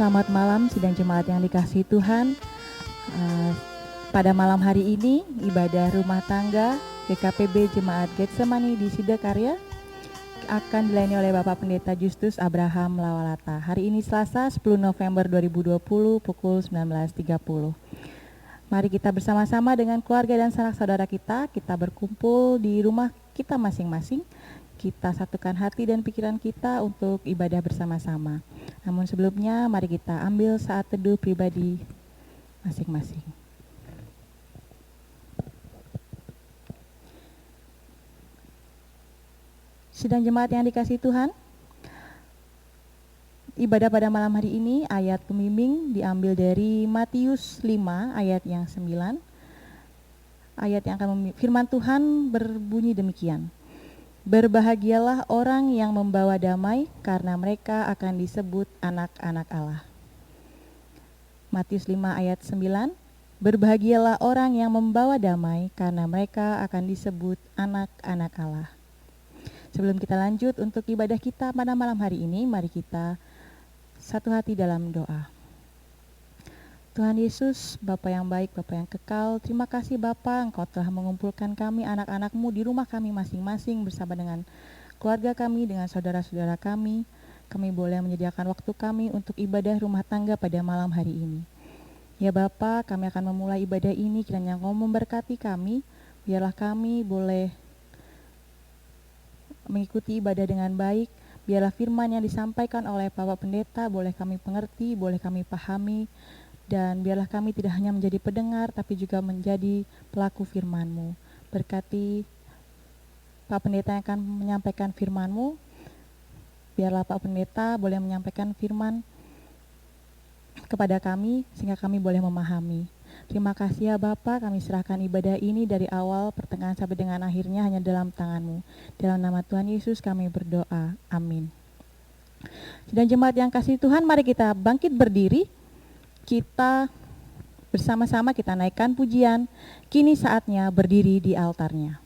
Selamat malam sidang jemaat yang dikasihi Tuhan. Pada malam hari ini ibadah rumah tangga GKPB Jemaat Getsemani di Sidakarya akan dilayani oleh Bapak Pendeta Justus Abraham Lawalata. Hari ini Selasa 10 November 2020 pukul 19.30. Mari kita bersama-sama dengan keluarga dan sanak saudara kita berkumpul di rumah kita masing-masing. Kita satukan hati dan pikiran kita untuk ibadah bersama-sama. Namun sebelumnya mari kita ambil saat teduh pribadi masing-masing. Sidang jemaat yang dikasihi Tuhan, ibadah pada malam hari ini ayat pembimbing diambil dari Matius 5 ayat yang 9. Ayat yang akan firman Tuhan berbunyi demikian. Berbahagialah orang yang membawa damai, karena mereka akan disebut anak-anak Allah. Matius 5 ayat 9. Berbahagialah orang yang membawa damai, karena mereka akan disebut anak-anak Allah. Sebelum kita lanjut untuk ibadah kita pada malam hari ini, mari kita satu hati dalam doa. Tuhan Yesus, Bapa yang baik, Bapa yang kekal, terima kasih Bapa, Engkau telah mengumpulkan kami anak-anak-Mu di rumah kami masing-masing bersama dengan keluarga kami, dengan saudara-saudara kami. Kami boleh menyediakan waktu kami untuk ibadah rumah tangga pada malam hari ini. Ya Bapa, kami akan memulai ibadah ini, kiranya Engkau memberkati kami, biarlah kami boleh mengikuti ibadah dengan baik, biarlah firman yang disampaikan oleh Bapak Pendeta boleh kami pengerti, boleh kami pahami, dan biarlah kami tidak hanya menjadi pendengar, tapi juga menjadi pelaku firman-Mu. Berkati Pak Pendeta yang akan menyampaikan firman-Mu, biarlah Pak Pendeta boleh menyampaikan firman kepada kami, sehingga kami boleh memahami. Terima kasih ya Bapak, kami serahkan ibadah ini dari awal, pertengahan sampai dengan akhirnya hanya dalam tangan-Mu. Dalam nama Tuhan Yesus kami berdoa, amin. Dan jemaat yang kasih Tuhan, mari kita bangkit berdiri. Kita bersama-sama kita naikkan pujian, kini saatnya berdiri di altarnya.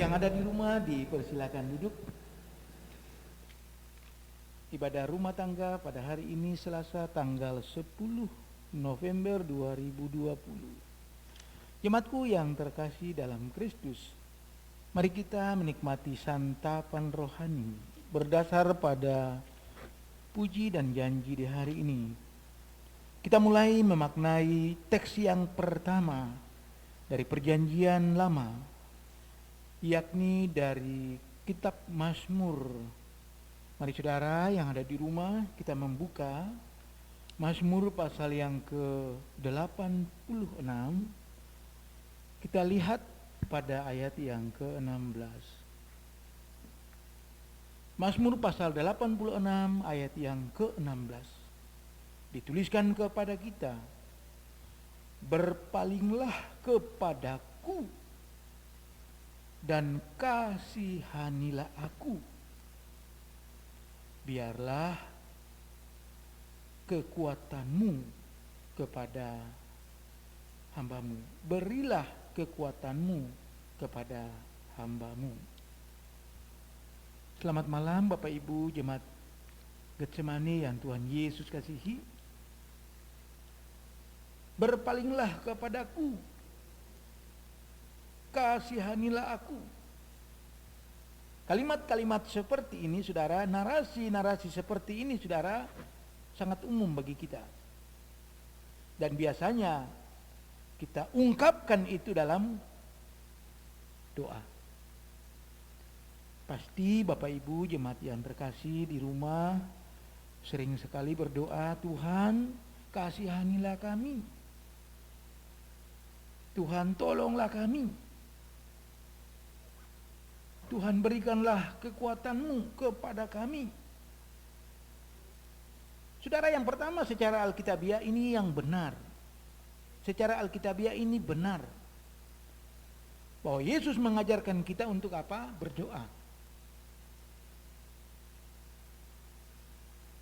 Yang ada di rumah dipersilakan duduk. Ibadah rumah tangga pada hari ini Selasa tanggal 10 November 2020. Jemaatku yang terkasih dalam Kristus, mari kita menikmati santapan rohani berdasar pada puji dan janji di hari ini. Kita mulai memaknai teks yang pertama dari Perjanjian Lama, yakni dari kitab Mazmur. Mari saudara yang ada di rumah, kita membuka Mazmur pasal yang ke-86. Kita lihat pada ayat yang ke-16. Mazmur pasal 86 ayat yang ke-16. Dituliskan kepada kita, berpalinglah kepadaku dan kasihanilah aku. Biarlah kekuatanmu kepada hambamu. Berilah kekuatanmu kepada hambamu. Selamat malam Bapak Ibu Jemaat Getsemani yang Tuhan Yesus kasihi. Berpalinglah kepadaku, kasihanilah aku. Kalimat-kalimat seperti ini saudara, narasi-narasi seperti ini saudara, sangat umum bagi kita. Dan biasanya kita ungkapkan itu dalam doa. Pasti Bapak Ibu jemaat yang terkasih di rumah sering sekali berdoa, Tuhan kasihanilah kami. Tuhan tolonglah kami. Tuhan berikanlah kekuatan-Mu kepada kami. Saudara, yang pertama secara Alkitabiah ini yang benar. Secara Alkitabiah ini benar. Bahwa Yesus mengajarkan kita untuk apa? Berdoa.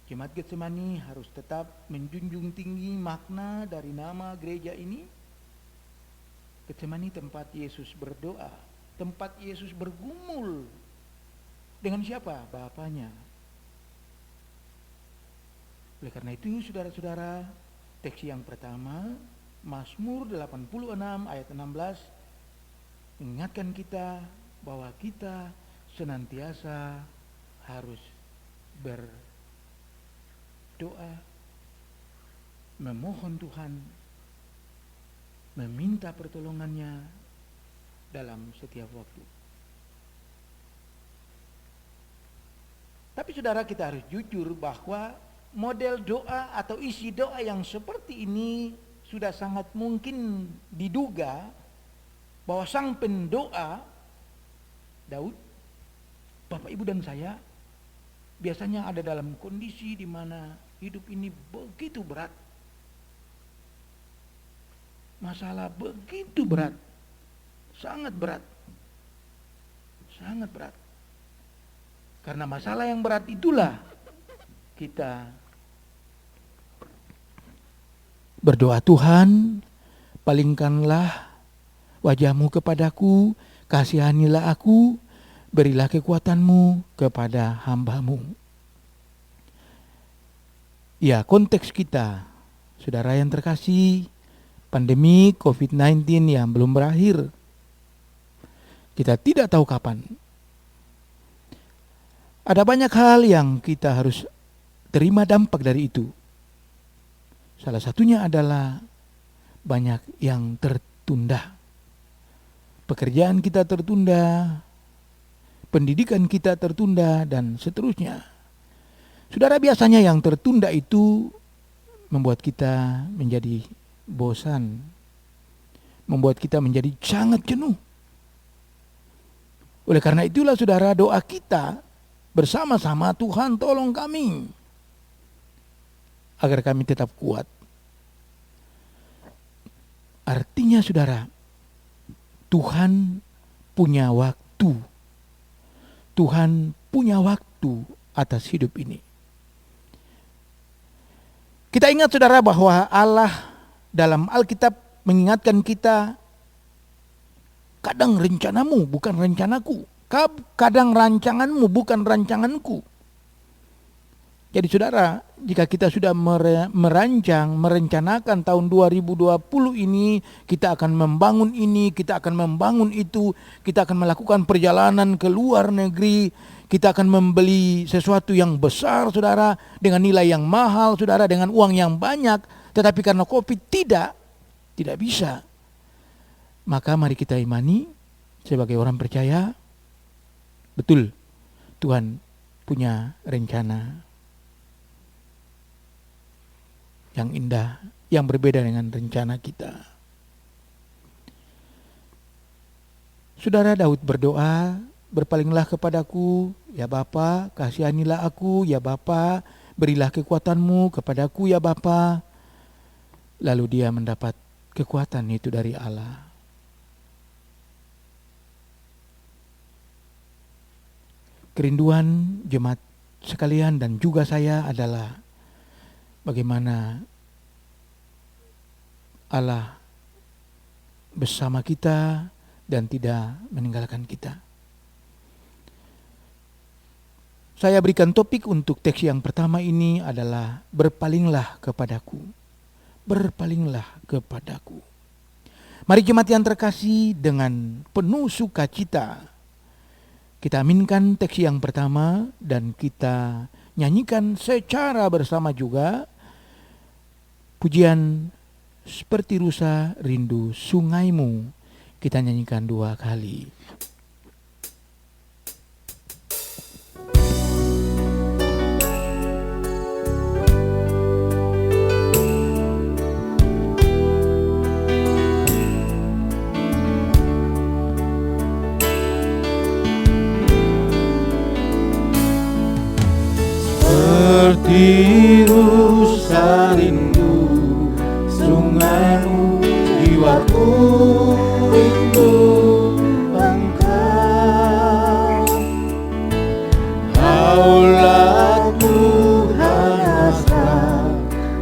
Jemaat Getsemani harus tetap menjunjung tinggi makna dari nama gereja ini. Getsemani tempat Yesus berdoa. Tempat Yesus bergumul dengan siapa? Bapanya. Oleh karena itu saudara-saudara, teks yang pertama Mazmur 86 ayat 16 mengingatkan kita bahwa kita senantiasa harus berdoa, memohon Tuhan, meminta pertolongannya dalam setiap waktu. Tapi saudara, kita harus jujur bahwa model doa atau isi doa yang seperti ini sudah sangat mungkin diduga bahwa sang pendoa Daud, Bapak Ibu dan saya, biasanya ada dalam kondisi di mana hidup ini begitu berat. Masalah begitu berat. Sangat berat. Sangat berat. Karena masalah yang berat itulah kita berdoa, Tuhan, palingkanlah wajah-Mu kepadaku, kasihanilah aku, berilah kekuatan-Mu kepada hamba-Mu. Ya, konteks kita, saudara yang terkasih, pandemi COVID-19 yang belum berakhir. Kita tidak tahu kapan. Ada banyak hal yang kita harus terima dampak dari itu. Salah satunya adalah banyak yang tertunda. Pekerjaan kita tertunda, pendidikan kita tertunda, dan seterusnya. Saudara, biasanya yang tertunda itu membuat kita menjadi bosan, membuat kita menjadi sangat jenuh. Oleh karena itulah saudara, doa kita bersama-sama, Tuhan tolong kami agar kami tetap kuat. Artinya saudara, Tuhan punya waktu. Tuhan punya waktu atas hidup ini. Kita ingat saudara bahwa Allah dalam Alkitab mengingatkan kita Kadang rencanamu bukan rencanaku. Kadang rancanganmu bukan rancanganku. Jadi saudara, jika kita sudah merencanakan tahun 2020 ini, kita akan membangun ini, kita akan membangun itu, kita akan melakukan perjalanan ke luar negeri, kita akan membeli sesuatu yang besar saudara, dengan nilai yang mahal saudara, dengan uang yang banyak, tetapi karena COVID tidak bisa. Maka mari kita imani sebagai orang percaya, betul Tuhan punya rencana yang indah, yang berbeda dengan rencana kita. Saudara, Daud berdoa, berpalinglah kepadaku, ya Bapa, kasihanilah aku, ya Bapa, berilah kekuatanmu kepadaku, ya Bapa. Lalu dia mendapat kekuatan itu dari Allah. Kerinduan jemaat sekalian dan juga saya adalah bagaimana Allah bersama kita dan tidak meninggalkan kita. Saya berikan topik untuk teks yang pertama ini adalah berpalinglah kepadaku. Berpalinglah kepadaku. Mari jemaat yang terkasih, dengan penuh sukacita kita aminkan teks yang pertama dan kita nyanyikan secara bersama juga pujian Seperti Rusa Rindu Sungaimu. Kita nyanyikan 2 kali. Seperti rusa rindu sungaimu, jiwaku rindu Engkau. Kaulah Tuhan asal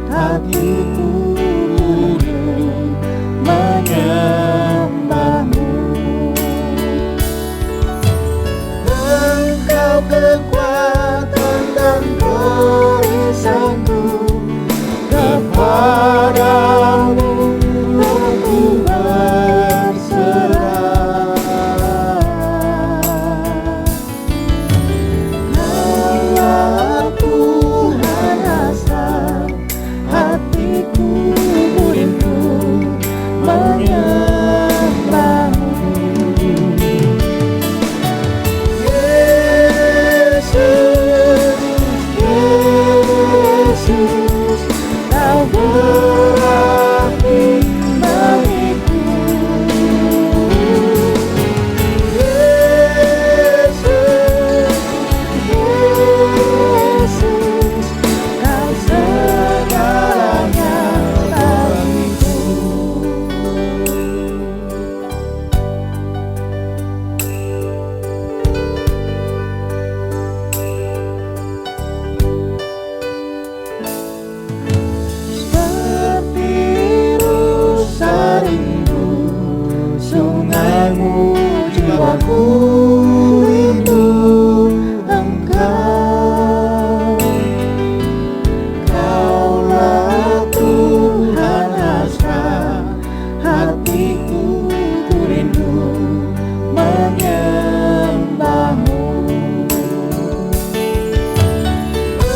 hatiku rindu menyembahmu. Engkau kekuatan dan perisaiku, kepadamu aku berserah. Allah Tuhan asal hatiku rindu menyembahmu. Yesus, Kau berarti bagiku. Yesus, Kau segalanya bagiku. Seperti rusa rindu sungaimu, jiwaku rindu Engkau. Kaulah Tuhan asal hatiku rindu menyembahmu.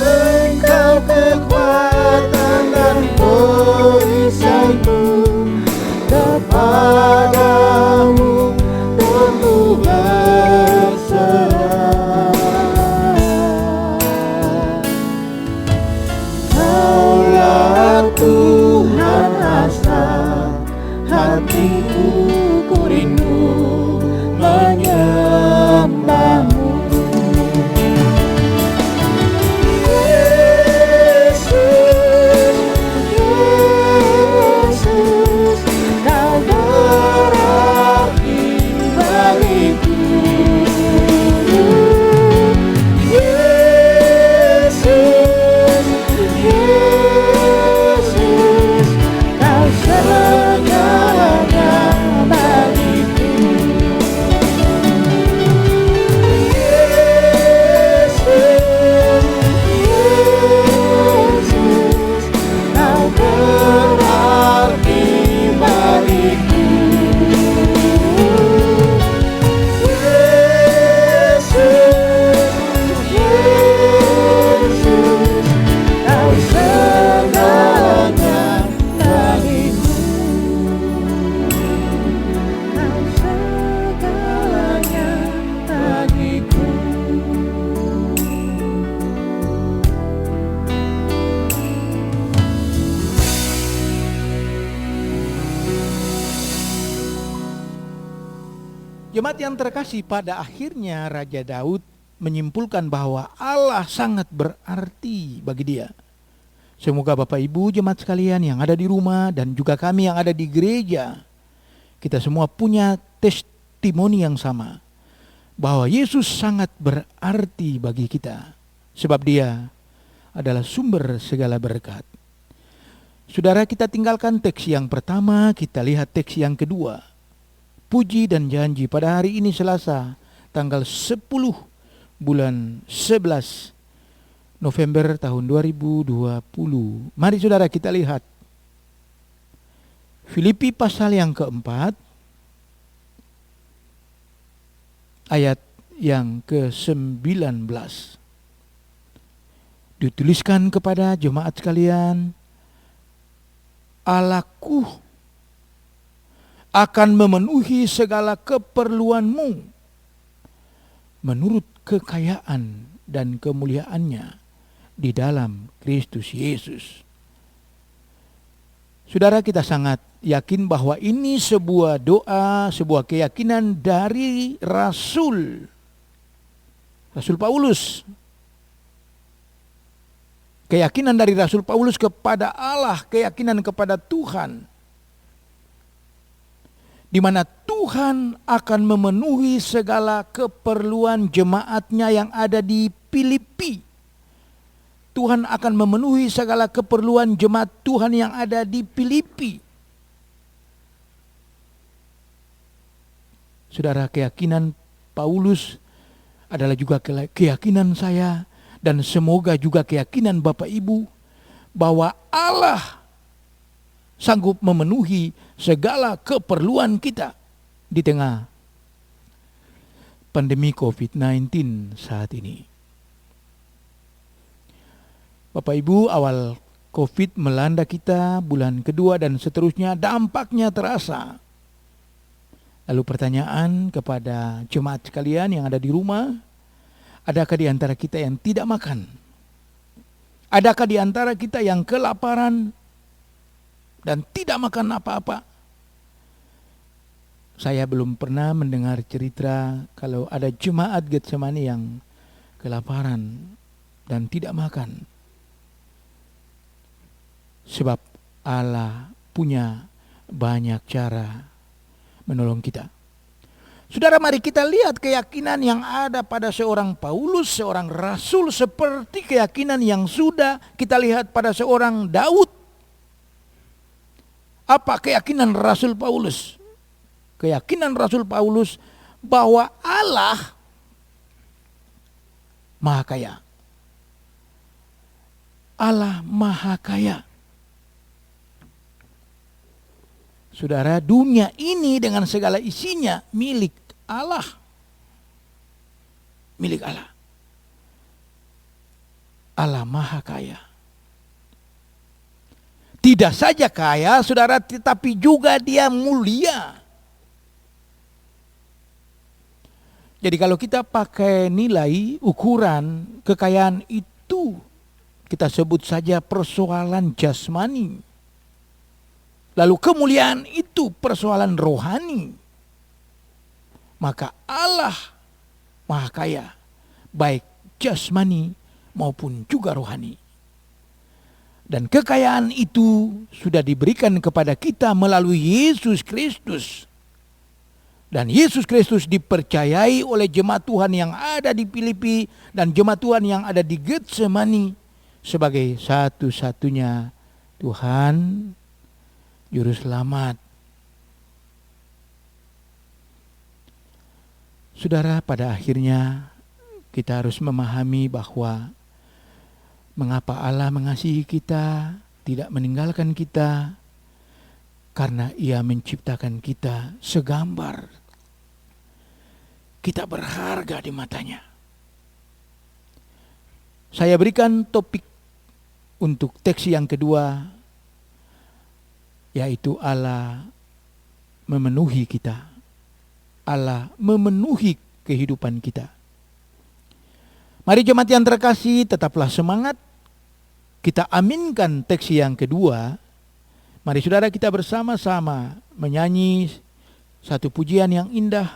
Engkau kekuatan dan perisaiku, kepadamu aku berserah. Kaulah Tuhan asal hatiku rindu menyembahmu. Yesus, Kau berarti bagiku. Yesus, Kau segalanya Jemaat yang terkasih, pada akhirnya Raja Daud menyimpulkan bahwa Allah sangat berarti bagi dia. Semoga Bapak Ibu jemaat sekalian yang ada di rumah dan juga kami yang ada di gereja, kita semua punya testimoni yang sama, bahwa Yesus sangat berarti bagi kita, sebab dia adalah sumber segala berkat. Saudara, kita tinggalkan teks yang pertama, kita lihat teks yang kedua. Puji dan janji pada hari ini Selasa, tanggal 10 bulan 11 November tahun 2020. Mari saudara kita lihat Filipi pasal yang keempat, ayat yang ke-19. Dituliskan kepada jemaat sekalian, Allahku akan memenuhi segala keperluanmu menurut kekayaan dan kemuliaannya di dalam Kristus Yesus. Saudara, kita sangat yakin bahwa ini sebuah doa, sebuah keyakinan dari Rasul Paulus. Keyakinan dari Rasul Paulus kepada Allah, keyakinan kepada Tuhan, di mana Tuhan akan memenuhi segala keperluan jemaatnya yang ada di Filipi. Tuhan akan memenuhi segala keperluan jemaat Tuhan yang ada di Filipi. Saudara, keyakinan Paulus adalah juga keyakinan saya, dan semoga juga keyakinan Bapak Ibu, bahwa Allah sanggup memenuhi segala keperluan kita di tengah pandemi COVID-19 saat ini. Bapak Ibu, awal COVID melanda kita, bulan kedua dan seterusnya, dampaknya terasa. Lalu pertanyaan kepada jemaat sekalian yang ada di rumah, adakah di antara kita yang tidak makan? Adakah di antara kita yang kelaparan dan tidak makan apa-apa? Saya belum pernah mendengar cerita kalau ada jemaat Getsemani yang kelaparan dan tidak makan. Sebab Allah punya banyak cara menolong kita. Saudara, mari kita lihat keyakinan yang ada pada seorang Paulus, seorang rasul, seperti keyakinan yang sudah kita lihat pada seorang Daud. Apa keyakinan Rasul Paulus? Keyakinan Rasul Paulus bahwa Allah Maha Kaya. Allah Maha Kaya. Saudara, dunia ini dengan segala isinya milik Allah. Milik Allah. Allah Maha Kaya. Tidak saja kaya, saudara, tetapi juga dia mulia. Jadi kalau kita pakai nilai ukuran kekayaan itu, kita sebut saja persoalan jasmani. Lalu kemuliaan itu persoalan rohani. Maka Allah Maha Kaya, baik jasmani maupun juga rohani. Dan kekayaan itu sudah diberikan kepada kita melalui Yesus Kristus. Dan Yesus Kristus dipercayai oleh jemaat Tuhan yang ada di Filipi dan jemaat Tuhan yang ada di Getsemani sebagai satu-satunya Tuhan Juru Selamat. Saudara, pada akhirnya kita harus memahami bahwa mengapa Allah mengasihi kita, tidak meninggalkan kita, karena Ia menciptakan kita segambar. Kita berharga di matanya. Saya berikan topik untuk teks yang kedua, yaitu Allah memenuhi kita. Allah memenuhi kehidupan kita. Mari jemaat yang terkasih, tetaplah semangat. Kita aminkan teks yang kedua. Mari saudara kita bersama-sama menyanyi satu pujian yang indah.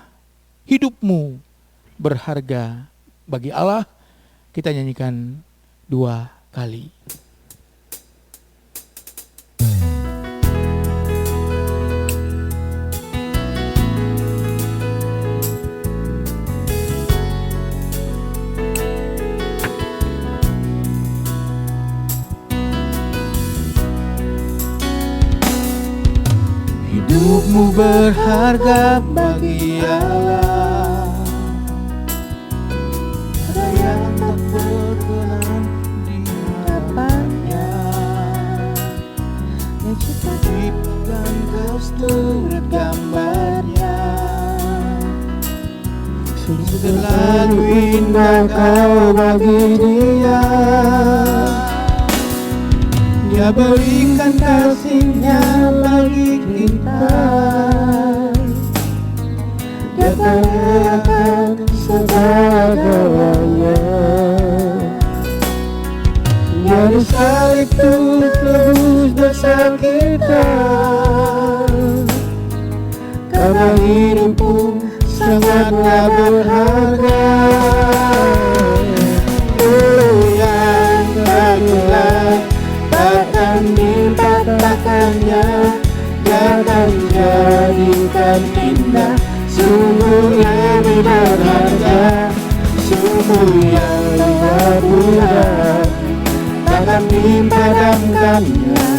hidupmu berharga bagi Allah. Kita nyanyikan 2 kali. Hidupmu berharga bagi Allah. Ada yang tak berkenan di hadapannya. Yang Ciptakan kau seturut gambarnya. Sungguh terlalu indah kau bagi Dia. Dia berikan kasih-Nya bagi kita. Dia katakan segala-galanya. Dia disalib untuk tebus dosa kita. Karena hidupmu sangatlah berharga. Yang tertular takkan dipatahkannya. Jangan jadikan indah, sungguh lebih berharga. Sungguh yang berharga, takkan dipadamkannya.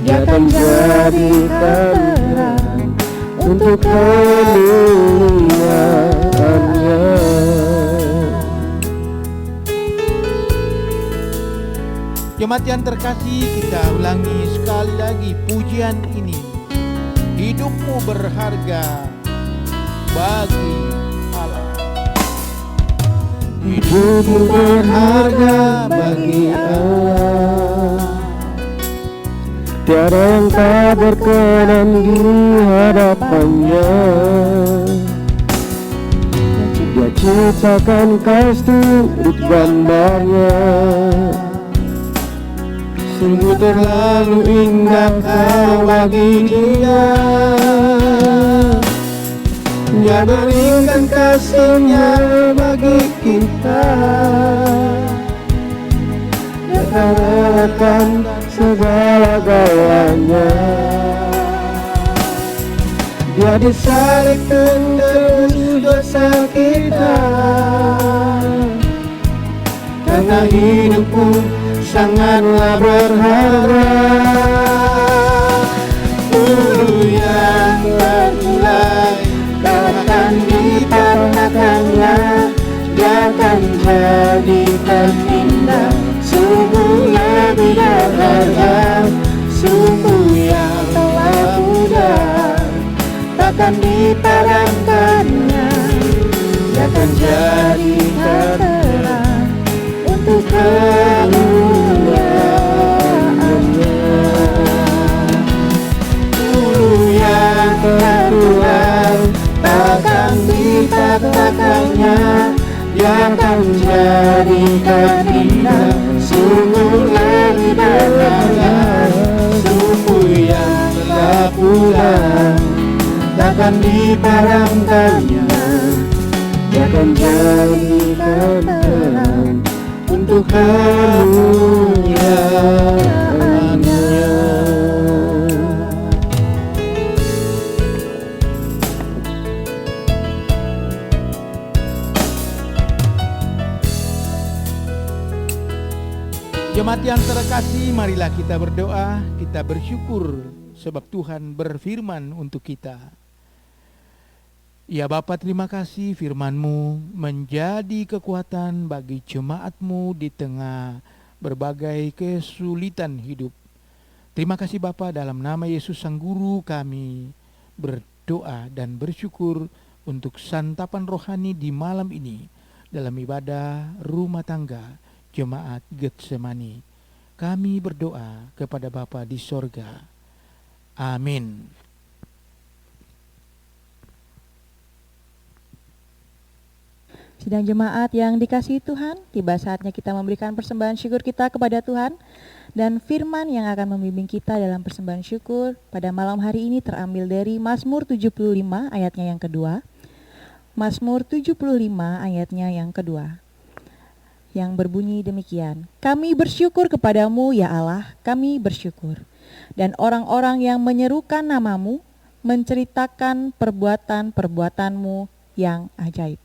Dia akan jadi terang untuk kemuliaan-Nya. Jemaat yang terkasih, kita ulangi sekali lagi pujian ini. Hidupmu berharga bagi Allah. Hidupmu berharga bagi Allah. Tiada yang tak berkenan di hadapannya. Dia ciptakan kau seturut gambarnya. Sungguh terlalu indah kau bagi Dia. Dia berikan kasih-Nya bagi kita. Dia relakan segala-galanya. Dia disalib untuk dosa kita. Karena hidupmu sangatlah berharga. Dulu yang bermulai takkan dipatahkannya. Dia akan jadikan indah, sungguh lebih berharga. Sungguh yang telah muda, takkan dipadamkannya. Dia akan jadikan terang untuk kemuliaan-Nya. Dulu yang tertular takkan dipatahkannya. Dia akan jadikan indah, sungguh lebih berharga. Sungguh yang telah pulang takkan dipadamkannya. Dia akan jadikan terang untuk kemuliaan-Nya. Jemaat yang terkasih, marilah kita berdoa, kita bersyukur sebab Tuhan berfirman untuk kita. Ya Bapa, terima kasih firman-Mu menjadi kekuatan bagi jemaat-Mu di tengah berbagai kesulitan hidup. Terima kasih Bapa, dalam nama Yesus Sang Guru kami berdoa dan bersyukur untuk santapan rohani di malam ini dalam ibadah rumah tangga Jemaat Getsemani. Kami berdoa kepada Bapa di sorga. Amin. Sidang jemaat yang dikasihi Tuhan, tiba saatnya kita memberikan persembahan syukur kita kepada Tuhan. Dan firman yang akan membimbing kita dalam persembahan syukur pada malam hari ini terambil dari Mazmur 75 ayatnya yang kedua. Mazmur 75 ayatnya yang kedua, yang berbunyi demikian. Kami bersyukur kepadamu ya Allah, kami bersyukur. Dan orang-orang yang menyerukan namamu, menceritakan perbuatan-perbuatanmu yang ajaib.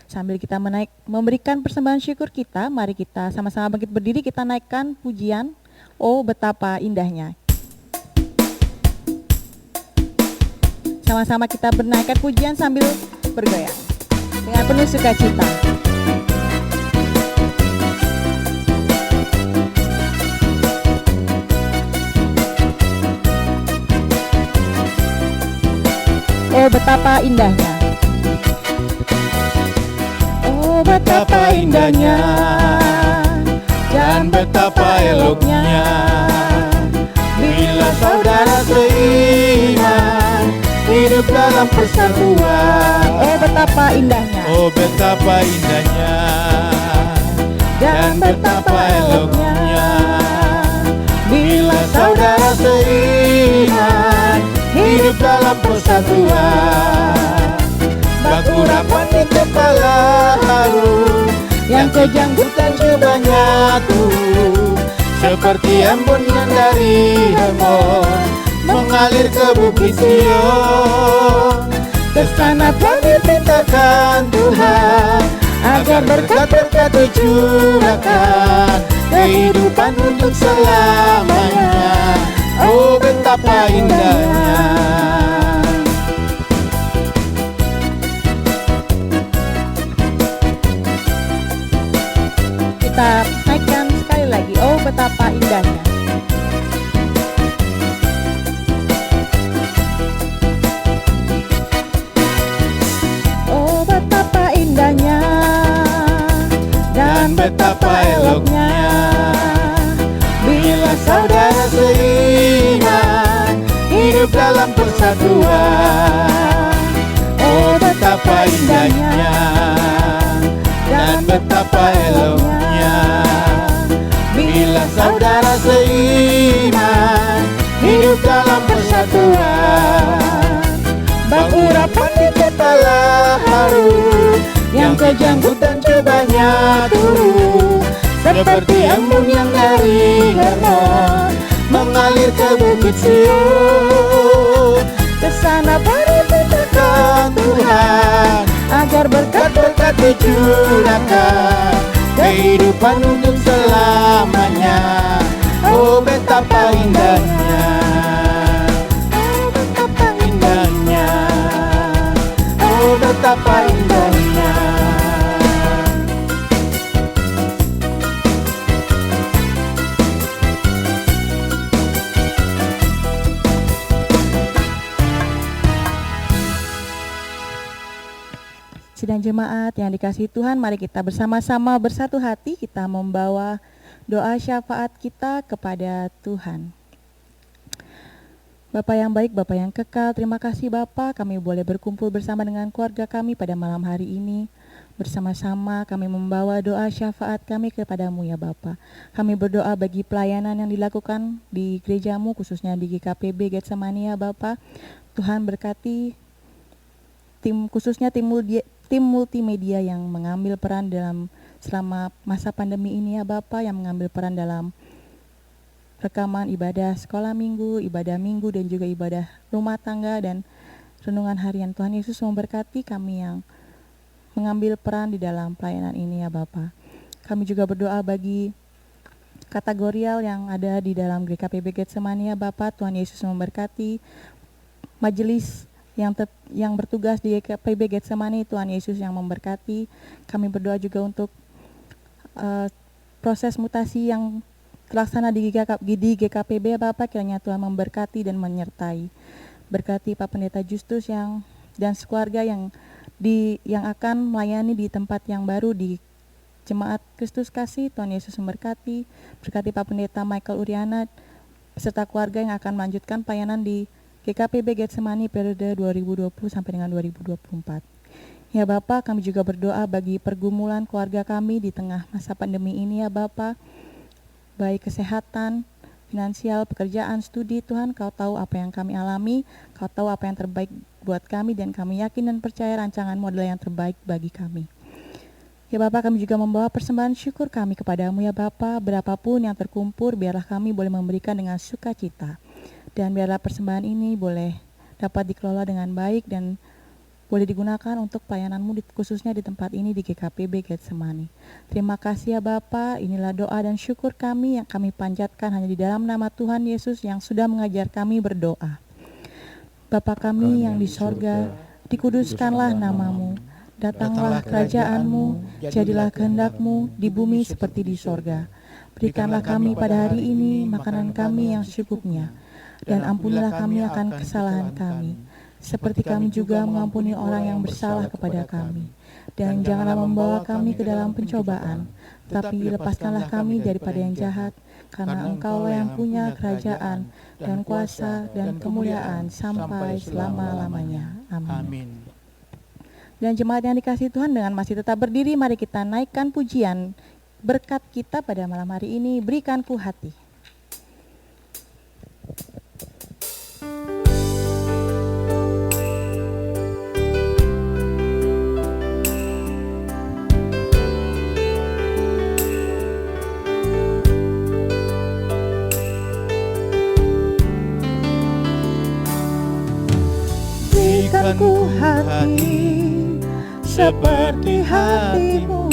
Sambil kita memberikan persembahan syukur kita, mari kita sama-sama bangkit berdiri, kita naikkan pujian, oh betapa indahnya. Sama-sama kita menaikkan pujian sambil bergoyang dengan penuh sukacita. Oh betapa indahnya. Oh betapa indahnya dan betapa eloknya bila saudara seiman hidup dalam persatuan. Oh betapa indahnya. Oh betapa indahnya dan betapa eloknya bila saudara seiman hidup dalam persatuan. Bak urapan di kepala harum, yang kejanggutan coba nyatu, seperti embun yang dari Hermon mengalir ke Bukit Sion. Kesana pun diperintahkan Tuhan agar berkat-berkat dicurahkan, kehidupan untuk selamanya. Oh betapa indahnya. Kita naikkan sekali lagi, oh betapa indahnya. Oh betapa indahnya dan betapa eloknya bila saudara seiman hidup dalam persatuan. Oh betapa indahnya dan betapa eloknya bila saudara seiman hidup dalam persatuan. Bak urapan di kepala harum, yang kejanggutan coba nyatu, seperti embun yang dari Hermon mengalir ke Bukit Sion. Kesana perintahkan Tuhan agar berkat-berkat dicurahkan, kehidupan untuk selamanya. Oh betapa indahnya. Oh betapa indahnya. Oh betapa indahnya. Sidang jemaat yang dikasihi Tuhan, mari kita bersama-sama bersatu hati, kita membawa doa syafaat kita kepada Tuhan. Bapa yang baik, Bapa yang kekal, terima kasih Bapa, kami boleh berkumpul bersama dengan keluarga kami pada malam hari ini. Bersama-sama kami membawa doa syafaat kami kepadamu ya Bapa. Kami berdoa bagi pelayanan yang dilakukan di gerejamu, khususnya di GKPB Getsemani ya Bapa. Tuhan berkati khususnya tim multimedia yang mengambil peran dalam selama masa pandemi ini ya Bapa, yang mengambil peran dalam rekaman ibadah sekolah minggu, ibadah minggu, dan juga ibadah rumah tangga dan renungan harian. Tuhan Yesus memberkati kami yang mengambil peran di dalam pelayanan ini ya Bapa. Kami juga berdoa bagi kategorial yang ada di dalam GKPB Getsemani ya Bapa. Tuhan Yesus memberkati majelis yang bertugas di GKPB Getsemani. Tuhan Yesus yang memberkati. Kami berdoa juga untuk proses mutasi yang terlaksana di GKPB ya Bapak, kiranya Tuhan memberkati dan menyertai. Berkati Pak Pendeta Justus dan sekeluarga yang akan melayani di tempat yang baru di Jemaat Kristus Kasih. Tuhan Yesus memberkati. Berkati Pak Pendeta Michael Uriana beserta keluarga yang akan melanjutkan pelayanan di GKPB Getsemani periode 2020 sampai dengan 2024. Ya Bapak, kami juga berdoa bagi pergumulan keluarga kami di tengah masa pandemi ini ya Bapak, baik kesehatan, finansial, pekerjaan, studi. Tuhan, Kau tahu apa yang kami alami, Kau tahu apa yang terbaik buat kami, dan kami yakin dan percaya rancangan-Mu adalah yang terbaik bagi kami. Ya Bapa, kami juga membawa persembahan syukur kami kepadamu ya Bapa, berapapun yang terkumpul, biarlah kami boleh memberikan dengan sukacita. Dan biarlah persembahan ini boleh dapat dikelola dengan baik dan boleh digunakan untuk pelayanan-Mu khususnya di tempat ini di GKPB Getsemani. Terima kasih ya Bapa, inilah doa dan syukur kami yang kami panjatkan hanya di dalam nama Tuhan Yesus yang sudah mengajar kami berdoa. Bapa kami yang di sorga, dikuduskanlah nama-Mu. Datanglah kerajaan-Mu, jadilah kehendak-Mu di bumi seperti di sorga. Berikanlah kami pada hari ini makanan kami yang secukupnya, dan ampunilah kami akan kesalahan kami, seperti kami juga mengampuni orang yang bersalah kepada kami. Dan janganlah membawa kami ke dalam pencobaan, tapi lepaskanlah kami daripada yang jahat, karena Engkau-lah yang punya kerajaan, dan kuasa, dan kemuliaan sampai selama-lamanya. Amin. Dan jemaat yang dikasihi Tuhan, dengan masih tetap berdiri, mari kita naikkan pujian berkat kita pada malam hari ini, Berikanku Hati. Berikanku hati seperti hati-Mu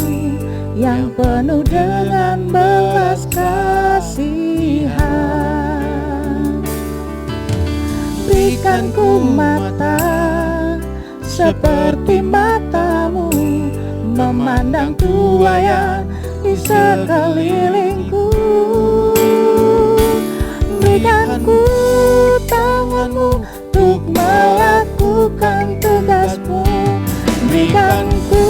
yang penuh dengan belas kasihan. Berikanku mata seperti mata-Mu, memandang tuayan di sekelilingku. Berikanku tangan-Mu untuk melakukan tugas-Mu. Berikanku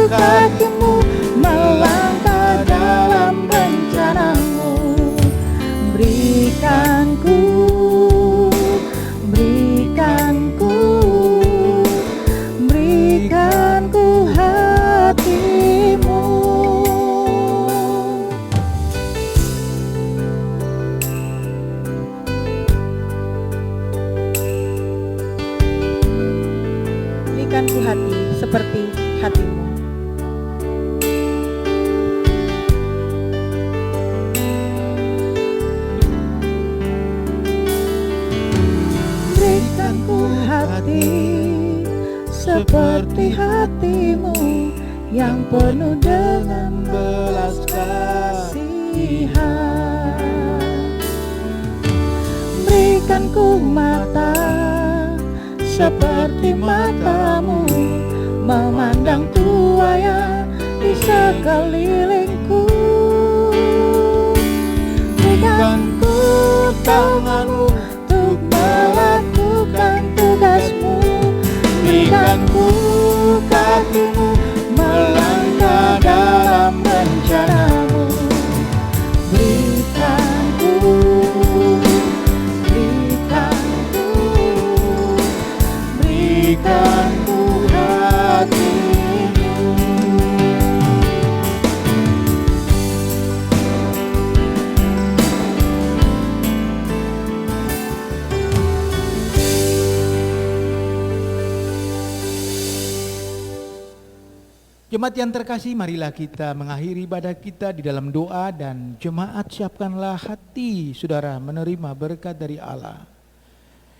kaki-Mu melangkah dalam rencana-Mu. Berikanku hati-Mu. Berikanku hati seperti hati-Mu. Berikanku hati seperti hati-Mu yang penuh dengan belas kasihan. Berikanku mata seperti mata-Mu, memandang tuayan di sekelilingku. Berikanku tangan-Mu untuk melakukan tugas-Mu. Berikanku kaki-Mu melangkah dalam rencana-Mu. Berikanku hati-Mu. Jemaat yang terkasih, marilah kita mengakhiri ibadah kita di dalam doa, dan jemaat siapkanlah hati saudara menerima berkat dari Allah.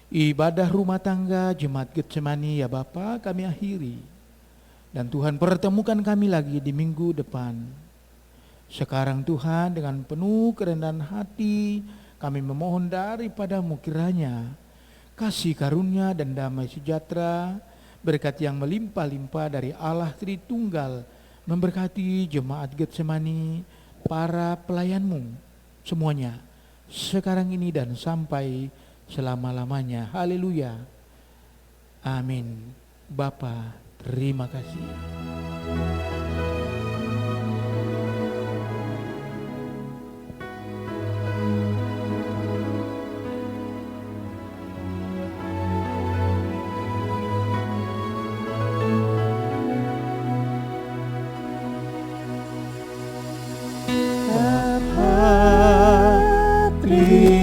Ibadah rumah tangga Jemaat Getsemani ya Bapa kami akhiri, dan Tuhan pertemukan kami lagi di minggu depan. Sekarang Tuhan, dengan penuh kerendahan hati kami memohon daripada-Mu, kiranya kasih karunia dan damai sejahtera, berkat yang melimpah-limpah dari Allah Tritunggal memberkati Jemaat Getsemani, para pelayan-Mu semuanya, sekarang ini dan sampai selama-lamanya. Haleluya. Amin. Bapa, terima kasih. Terima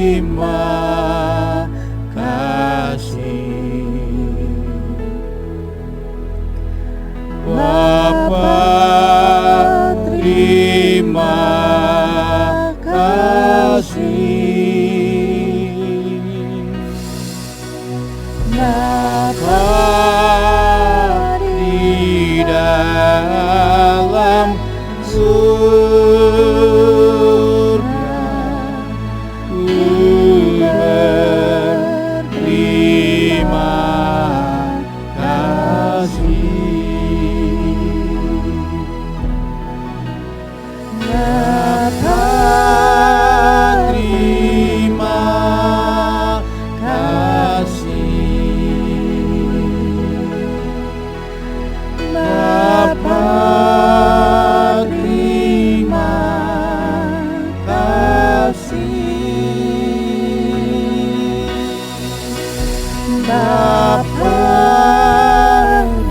Bapa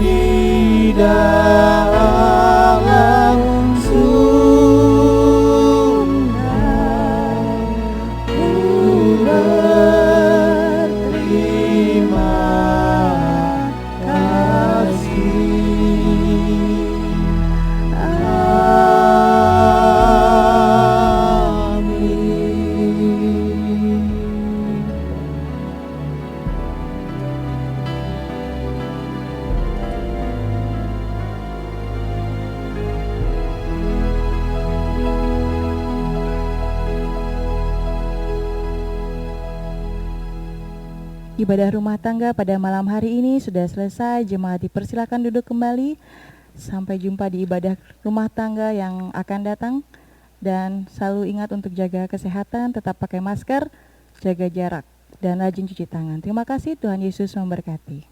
di dalam surga, ku berterima Ibadah rumah tangga pada malam hari ini sudah selesai. Jemaat dipersilakan duduk kembali. Sampai jumpa di ibadah rumah tangga yang akan datang. Dan selalu ingat untuk jaga kesehatan, tetap pakai masker, jaga jarak, dan rajin cuci tangan. Terima kasih, Tuhan Yesus memberkati.